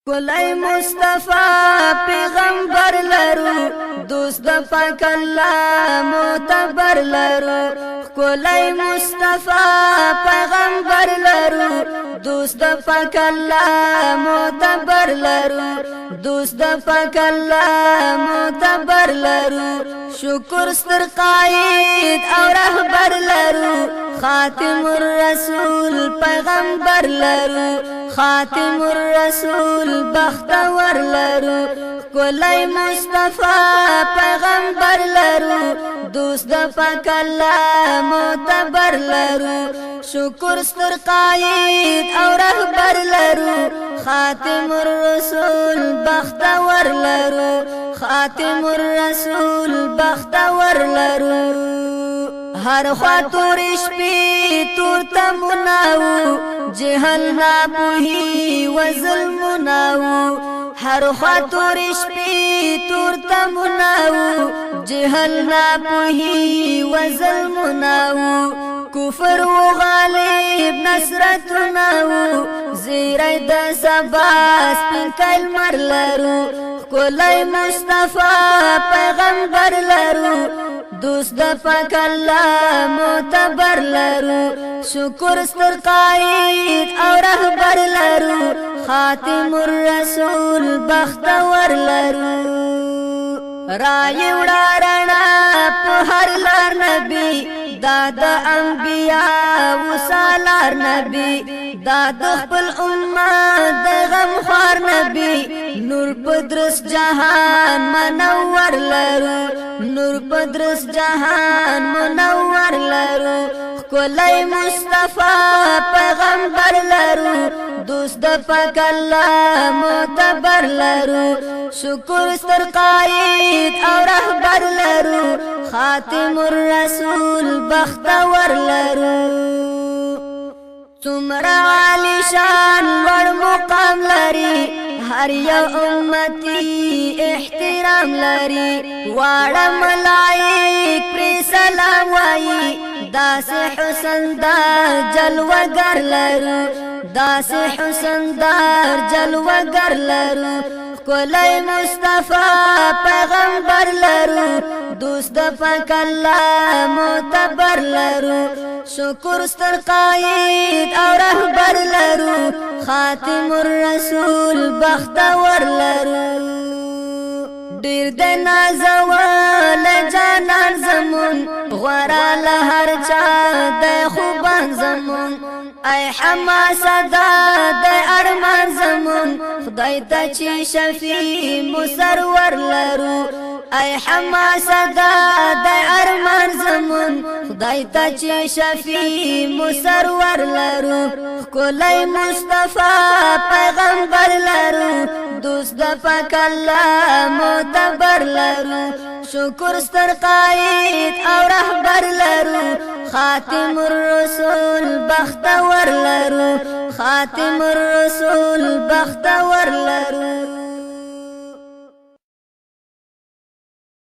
کلی مصطفی پیغمبر لرو دوست د پاک الله معتبر لرو کلی مصطفی پیغمبر لرو دوست د پاک الله معتبر لرو دوست د پاک الله معتبر لرو شکر ستر قائد او رهبر لرو خاتم الرسول پیغمبر لرو خاتم الرسول بختور لرو کلی مصطفی پیغمبر لرو دوست د پاک الله معتبر لرو شکر ستر قائد او رهبر لرو خاتم الرسول بختور لرو خاتم الرسول بختور لرو هر خوا تور شپی تور تمناو جهل ناپوهی و ظلمناو هر خوا تور شپی تور تمناو جهل ناپوهی و ظلمناو کفر و غالب نصرتناو زیره د سبا سپین کلمر لرو کلی مصطفی پیغمبر لرو دوست د پاک الله معتبر لرو شکر ستر قائد او رهبر لرو خاتم الرسول بختور لرو رای وړه رڼا په هر لار نبی دا د انبیاء و سالار نبی دا د خپل امت د غم خوار نبی نور پدرس جهان منور لرو نور پدرس جهان منور لرو کلی مصطفی پیغمبر لرو دوست د پاک الله معتبر لرو شکر ستر قائد او رهبر لرو خاتم الرسول بختور لرو څومره عالی شان لوړ مقام لري هر یو امتی احترام لري واړه ملائک پر سلام وایي داس حسن دار جلوگر لرو داس حسن دار جلوگر لرو کلی مصطفی پیغمبر لرو دوست د پاک الله معتبر لرو شکر ستر قائد او رهبر لرو خاتم الرسول بختور لرو ډیر د نازول جانان زمون غورا له هر چا د خوبان زمون ای حماسه د ارمان زمون خدای ته چې شفیع مسرور لرو ای حماسه د ارمان زمون خدای ته چې شفیع مسرور لرو کلی مصطفی پیغمبر لرو دوست د پاک الله معتبر لرو شکر ستر قائد او رهبر لرو خاتم الرسول بختور لرو خاتم الرسول بختور لرو